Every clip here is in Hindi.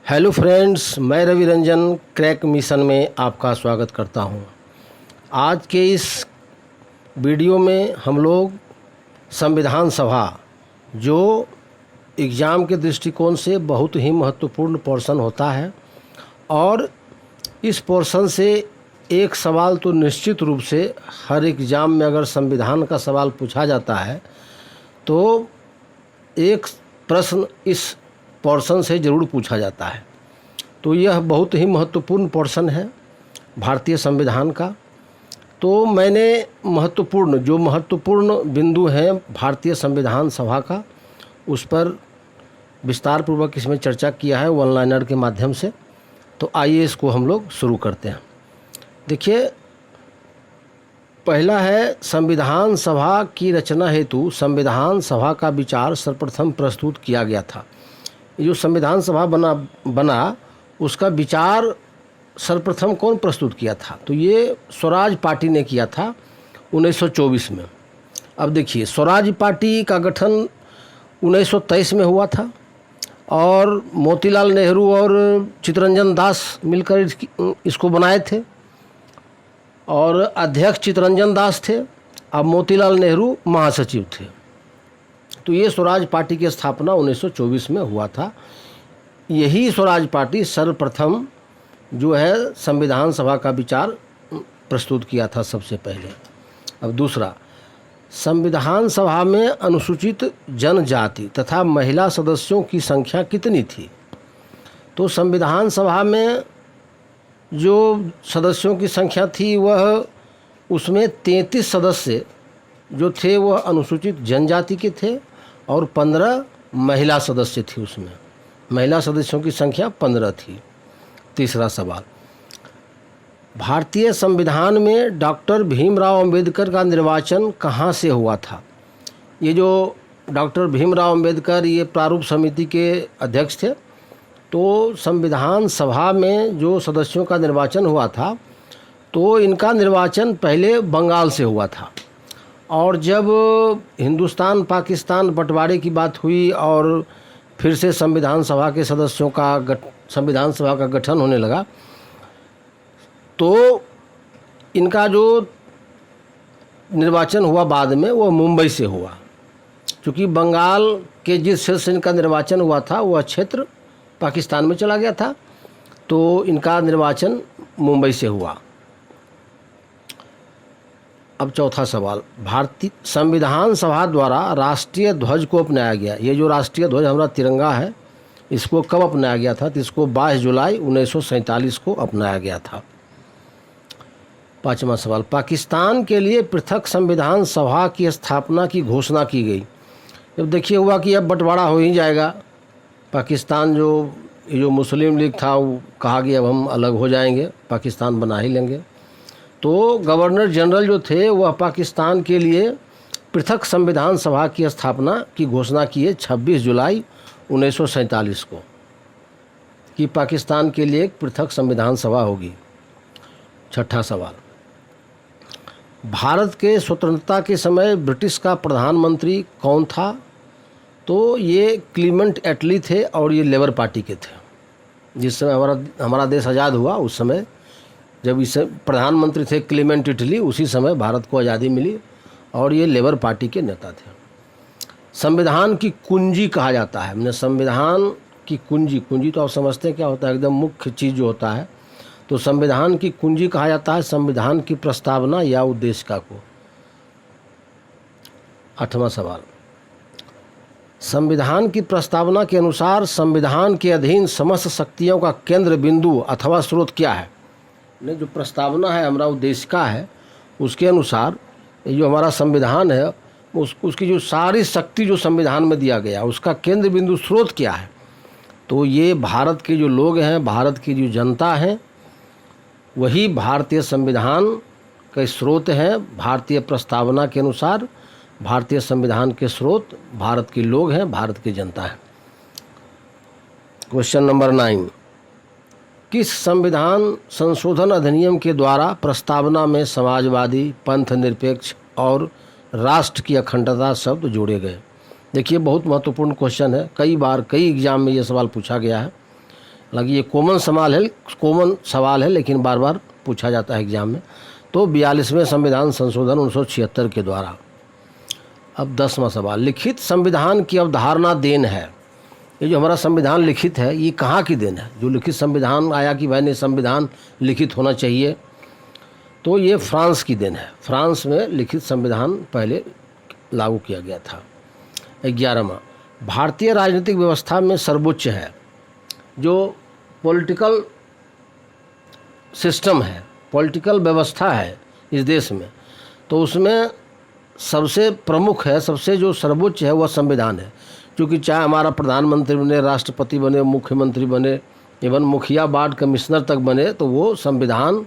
हेलो फ्रेंड्स, मैं रवि रंजन क्रैक मिशन में आपका स्वागत करता हूं। आज के इस वीडियो में हम लोग संविधान सभा, जो एग्ज़ाम के दृष्टिकोण से बहुत ही महत्वपूर्ण पोर्शन होता है, और इस पोर्शन से एक सवाल तो निश्चित रूप से हर एग्ज़ाम में अगर संविधान का सवाल पूछा जाता है तो एक प्रश्न इस पोर्शन से ज़रूर पूछा जाता है। तो यह बहुत ही महत्वपूर्ण पोर्शन है भारतीय संविधान का। तो मैंने महत्वपूर्ण बिंदु हैं भारतीय संविधान सभा का, उस पर विस्तार पूर्वक इसमें चर्चा किया है वन लाइनर के माध्यम से। तो आइए इसको हम लोग शुरू करते हैं। देखिए, पहला है संविधान सभा की रचना हेतु संविधान सभा का विचार सर्वप्रथम प्रस्तुत किया गया था। ये जो संविधान सभा बना उसका विचार सर्वप्रथम कौन प्रस्तुत किया था? तो ये स्वराज पार्टी ने किया था 1924 में। अब देखिए, स्वराज पार्टी का गठन 1923 में हुआ था और मोतीलाल नेहरू और चित्तरंजन दास मिलकर इसको बनाए थे, और अध्यक्ष चित्तरंजन दास थे, अब मोतीलाल नेहरू महासचिव थे। तो ये स्वराज पार्टी की स्थापना 1924 में हुआ था। यही स्वराज पार्टी सर्वप्रथम जो है संविधान सभा का विचार प्रस्तुत किया था सबसे पहले। अब दूसरा, संविधान सभा में अनुसूचित जनजाति तथा महिला सदस्यों की संख्या कितनी थी? तो संविधान सभा में जो सदस्यों की संख्या थी वह, उसमें 33 सदस्य जो थे वह अनुसूचित जनजाति के थे और 15 महिला सदस्य थी। उसमें महिला सदस्यों की संख्या 15 थी। तीसरा सवाल, भारतीय संविधान में डॉक्टर भीमराव अंबेडकर का निर्वाचन कहाँ से हुआ था? ये जो डॉक्टर भीमराव अंबेडकर ये प्रारूप समिति के अध्यक्ष थे। तो संविधान सभा में जो सदस्यों का निर्वाचन हुआ था तो इनका निर्वाचन पहले बंगाल से हुआ था, और जब हिंदुस्तान पाकिस्तान बंटवारे की बात हुई और फिर से संविधान सभा के सदस्यों का संविधान सभा का गठन होने लगा, तो इनका जो निर्वाचन हुआ बाद में वो मुंबई से हुआ। क्योंकि बंगाल के जिस क्षेत्र से इनका निर्वाचन हुआ था वह क्षेत्र पाकिस्तान में चला गया था, तो इनका निर्वाचन मुंबई से हुआ। अब चौथा सवाल, भारतीय संविधान सभा द्वारा राष्ट्रीय ध्वज को अपनाया गया। ये जो राष्ट्रीय ध्वज हमारा तिरंगा है, इसको कब अपनाया गया था? तो इसको 22 जुलाई 1947 को अपनाया गया था। पांचवा सवाल, पाकिस्तान के लिए पृथक संविधान सभा की स्थापना की घोषणा की गई। जब देखिए हुआ कि अब बंटवारा हो ही जाएगा, पाकिस्तान जो मुस्लिम लीग था वो कहा कि अब हम अलग हो जाएंगे, पाकिस्तान बना ही लेंगे। तो गवर्नर जनरल जो थे वह पाकिस्तान के लिए पृथक संविधान सभा की स्थापना की घोषणा किए 26 जुलाई 1947 को, कि पाकिस्तान के लिए एक पृथक संविधान सभा होगी। छठा सवाल, भारत के स्वतंत्रता के समय ब्रिटिश का प्रधानमंत्री कौन था? तो ये क्लीमेंट एटली थे, और ये लेबर पार्टी के थे। जिस समय हमारा देश आज़ाद हुआ उस समय जब इस प्रधानमंत्री थे क्लीमेंट एटली, उसी समय भारत को आज़ादी मिली, और ये लेबर पार्टी के नेता थे। संविधान की कुंजी कहा जाता है। हमने संविधान की कुंजी तो आप समझते हैं क्या होता है, एकदम मुख्य चीज़ जो होता है। तो संविधान की कुंजी कहा जाता है संविधान की प्रस्तावना या उद्देशिका को। आठवां सवाल, संविधान की प्रस्तावना के अनुसार संविधान के अधीन समस्त शक्तियों का केंद्र बिंदु अथवा स्रोत क्या है? ने जो प्रस्तावना है, हमारा उद्देशिका है, उसके अनुसार ये जो हमारा संविधान है उसकी जो सारी शक्ति जो संविधान में दिया गया उसका केंद्र बिंदु स्रोत क्या है? तो ये भारत के जो लोग हैं, भारत की जो जनता है, वही भारतीय संविधान के स्रोत हैं। भारतीय प्रस्तावना के अनुसार भारतीय संविधान के स्रोत भारत के लोग हैं, भारत की जनता है। क्वेश्चन नंबर 9, किस संविधान संशोधन अधिनियम के द्वारा प्रस्तावना में समाजवादी, पंथ निरपेक्ष और राष्ट्र की अखंडता शब्द जोड़े गए? देखिए, बहुत महत्वपूर्ण क्वेश्चन है, कई बार कई एग्जाम में ये सवाल पूछा गया है। हालांकि ये कॉमन सवाल है लेकिन बार बार पूछा जाता है एग्जाम में। तो 42वें संविधान संशोधन 1976 के द्वारा। अब 10वां सवाल, लिखित संविधान की अवधारणा देन है। ये जो हमारा संविधान लिखित है ये कहाँ की देन है? जो लिखित संविधान आया कि भाई नहीं संविधान लिखित होना चाहिए, तो ये फ्रांस की देन है। फ्रांस में लिखित संविधान पहले लागू किया गया था। 11वां, भारतीय राजनीतिक व्यवस्था में सर्वोच्च है। जो पॉलिटिकल सिस्टम है, पॉलिटिकल व्यवस्था है इस देश में, तो उसमें सबसे प्रमुख है, सबसे जो सर्वोच्च है वह संविधान है। क्योंकि चाहे हमारा प्रधानमंत्री बने, राष्ट्रपति बने, मुख्यमंत्री बने, एवं मुखिया वार्ड कमिश्नर तक बने, तो वो संविधान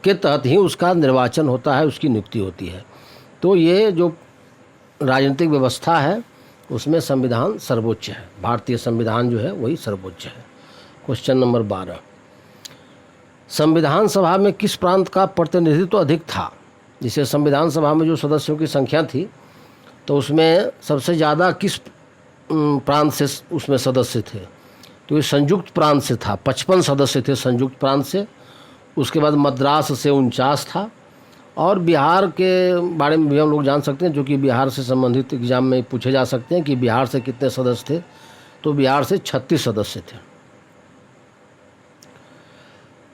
के तहत ही उसका निर्वाचन होता है, उसकी नियुक्ति होती है। तो ये जो राजनीतिक व्यवस्था है उसमें संविधान सर्वोच्च है। भारतीय संविधान जो है वही सर्वोच्च है। क्वेश्चन नंबर 12, संविधान सभा में किस प्रांत का प्रतिनिधित्व अधिक था? जिसे संविधान सभा में जो सदस्यों की संख्या थी तो उसमें सबसे ज़्यादा किस प्रांत से उसमें सदस्य थे? तो ये संयुक्त प्रांत से था, 55 सदस्य थे संयुक्त प्रांत से। उसके बाद मद्रास से 49 था। और बिहार के बारे में भी हम लोग जान सकते हैं, जो कि बिहार से संबंधित एग्जाम में पूछे जा सकते हैं कि बिहार से कितने सदस्य थे। तो बिहार से 36 सदस्य थे।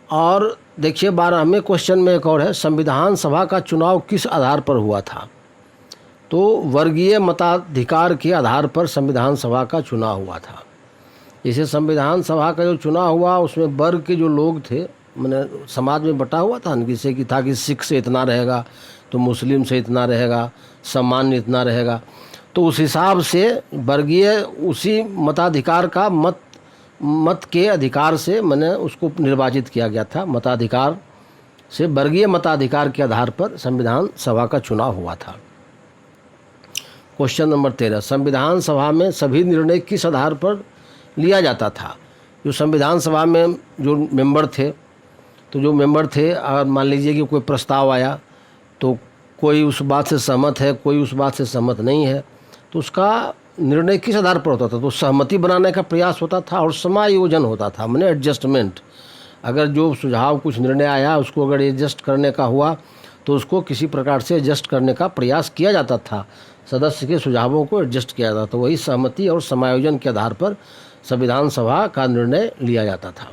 और देखिए 12वें क्वेश्चन में एक और है, संविधान सभा का चुनाव किस आधार पर हुआ था? तो वर्गीय मताधिकार के आधार पर संविधान सभा का चुनाव हुआ था। जैसे संविधान सभा का जो चुनाव हुआ उसमें वर्ग के जो लोग थे, मैंने समाज में बटा हुआ था, जैसे कि था कि सिख से इतना रहेगा, तो मुस्लिम से इतना रहेगा, सामान्य इतना रहेगा। तो उस हिसाब से वर्गीय उसी मताधिकार का मत के अधिकार से मैंने उसको निर्वाचित किया गया था। मताधिकार से वर्गीय मताधिकार के आधार पर संविधान सभा का चुनाव हुआ था। क्वेश्चन नंबर 13, संविधान सभा में सभी निर्णय किस आधार पर लिया जाता था? जो संविधान सभा में जो मेंबर थे, तो जो मेंबर थे, अगर मान लीजिए कि कोई प्रस्ताव आया तो कोई उस बात से सहमत है, कोई उस बात से सहमत नहीं है, तो उसका निर्णय किस आधार पर होता था? तो सहमति बनाने का प्रयास होता था और समायोजन होता था, माने एडजस्टमेंट। अगर जो सुझाव कुछ निर्णय आया उसको अगर एडजस्ट करने का हुआ तो उसको किसी प्रकार से एडजस्ट करने का प्रयास किया जाता था, सदस्य के सुझावों को एडजस्ट किया जाता था। तो वही सहमति और समायोजन के आधार पर संविधान सभा का निर्णय लिया जाता था।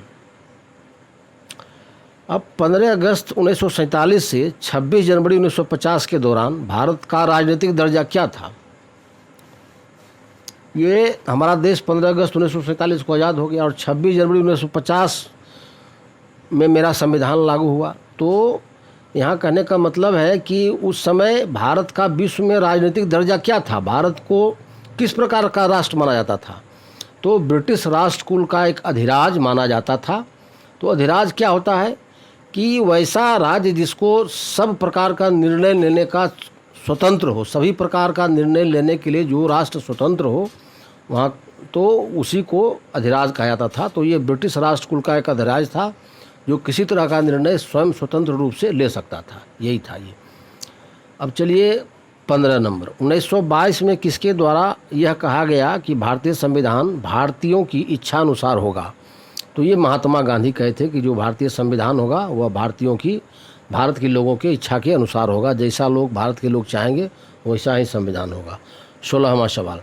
अब 15 अगस्त 1947 से 26 जनवरी 1950 के दौरान भारत का राजनीतिक दर्जा क्या था? ये हमारा देश 15 अगस्त 1947 को आज़ाद हो गया और 26 जनवरी 1950 में मेरा संविधान लागू हुआ। तो यहाँ कहने का मतलब है कि उस समय भारत का विश्व में राजनीतिक दर्जा क्या था? भारत को किस प्रकार का राष्ट्र माना जाता था? तो ब्रिटिश राष्ट्रकुल का एक अधिराज माना जाता था। तो अधिराज क्या होता है कि वैसा राज्य जिसको सब प्रकार का निर्णय लेने का स्वतंत्र हो, सभी प्रकार का निर्णय लेने के लिए जो राष्ट्र स्वतंत्र हो, वहाँ तो उसी को अधिराज कहा जाता था। तो ये ब्रिटिश राष्ट्रकुल का एक अधिराज था जो किसी तरह का निर्णय स्वयं स्वतंत्र रूप से ले सकता था, यही था ये। अब चलिए 15 नंबर, 1922 में किसके द्वारा यह कहा गया कि भारतीय संविधान भारतीयों की इच्छा अनुसार होगा? तो ये महात्मा गांधी कहे थे कि जो भारतीय संविधान होगा वह भारत के लोगों के इच्छा के अनुसार होगा। जैसा लोग भारत के लोग चाहेंगे वैसा ही संविधान होगा। 16वां सवाल,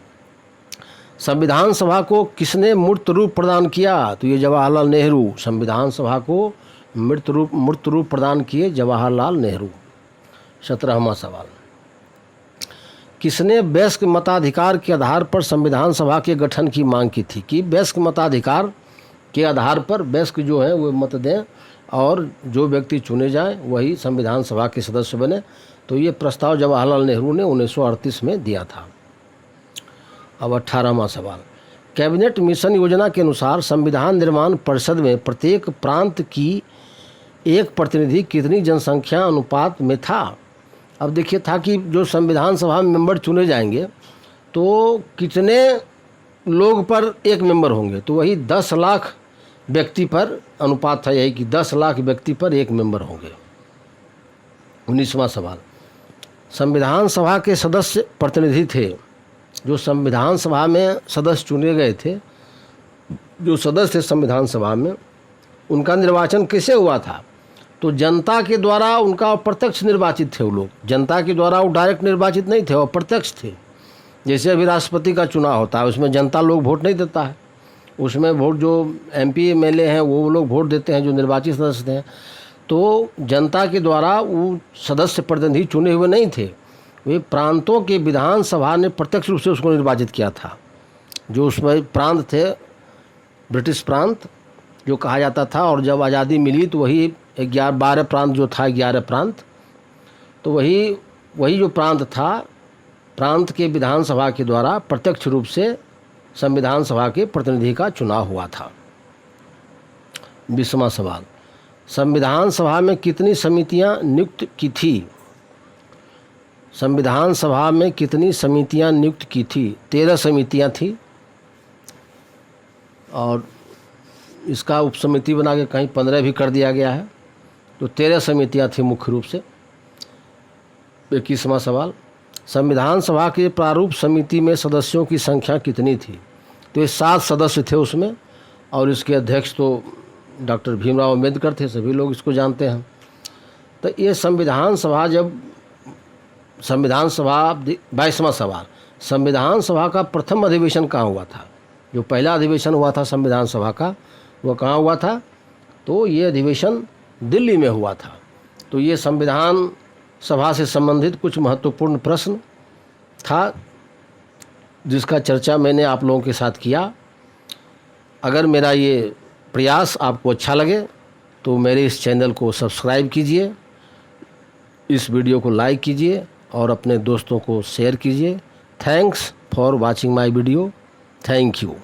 संविधान सभा को किसने मूर्त रूप प्रदान किया? तो ये जवाहरलाल नेहरू। संविधान सभा को मूर्त रूप प्रदान किए जवाहरलाल नेहरू। 17वां सवाल, किसने वयस्क मताधिकार के आधार पर संविधान सभा के गठन की मांग की थी? कि वयस्क मताधिकार के आधार पर वयस्क जो है वो मत दें और जो व्यक्ति चुने जाएं वही संविधान सभा के सदस्य बने। तो ये प्रस्ताव जवाहरलाल नेहरू ने 1938 में दिया था। अब 18वां सवाल, कैबिनेट मिशन योजना के अनुसार संविधान निर्माण परिषद में प्रत्येक प्रांत की एक प्रतिनिधि कितनी जनसंख्या अनुपात में था? अब देखिए था कि जो संविधान सभा में मेंबर चुने जाएंगे तो कितने लोग पर एक मेंबर होंगे? तो वही 10 लाख व्यक्ति पर अनुपात था, यही कि 10 लाख व्यक्ति पर एक मेंबर होंगे। 19वां सवाल, संविधान सभा के सदस्य प्रतिनिधि थे, जो संविधान सभा में सदस्य चुने गए थे जो सदस्य थे संविधान सभा में, उनका निर्वाचन कैसे हुआ था? तो जनता के द्वारा उनका प्रत्यक्ष निर्वाचित थे वो लोग। जनता के द्वारा वो डायरेक्ट निर्वाचित नहीं थे, वो प्रत्यक्ष थे। जैसे अभी राष्ट्रपति का चुनाव होता है, उसमें जनता लोग वोट नहीं देता है, उसमें वोट जो MP MLA हैं वो लोग वोट देते हैं, जो निर्वाचित सदस्य हैं। तो जनता के द्वारा वो सदस्य प्रतिनिधि चुने हुए नहीं थे, वे प्रांतों के विधानसभा ने प्रत्यक्ष रूप से उसको निर्वाचित किया था। जो उसमें प्रांत थे, ब्रिटिश प्रांत जो कहा जाता था, और जब आज़ादी मिली तो वही 12 प्रांत जो था, 11 प्रांत, तो वही जो प्रांत था, प्रांत के विधानसभा के द्वारा प्रत्यक्ष रूप से संविधान सभा के प्रतिनिधि का चुनाव हुआ था। 20वां सवाल, संविधान सभा में कितनी समितियां नियुक्त की थी? संविधान सभा में कितनी समितियां नियुक्त की थी? 13 समितियां थी, और इसका उपसमिति बना के कहीं 15 भी कर दिया गया है, तो 13 समितियां थी मुख्य रूप से। 21वां सवाल, संविधान सभा के प्रारूप समिति में सदस्यों की संख्या कितनी थी? तो ये 7 सदस्य थे उसमें, और इसके अध्यक्ष तो डॉक्टर भीमराव अम्बेडकर थे, सभी लोग इसको जानते हैं। तो ये संविधान सभा 22वां सवाल, संविधान सभा का प्रथम अधिवेशन कहाँ हुआ था? जो पहला अधिवेशन हुआ था संविधान सभा का, वो कहाँ हुआ था? तो ये अधिवेशन दिल्ली में हुआ था। तो ये संविधान सभा से संबंधित कुछ महत्वपूर्ण प्रश्न था, जिसका चर्चा मैंने आप लोगों के साथ किया। अगर मेरा ये प्रयास आपको अच्छा लगे तो मेरे इस चैनल को सब्सक्राइब कीजिए, इस वीडियो को लाइक कीजिए और अपने दोस्तों को शेयर कीजिए। Thanks for watching my video. Thank you.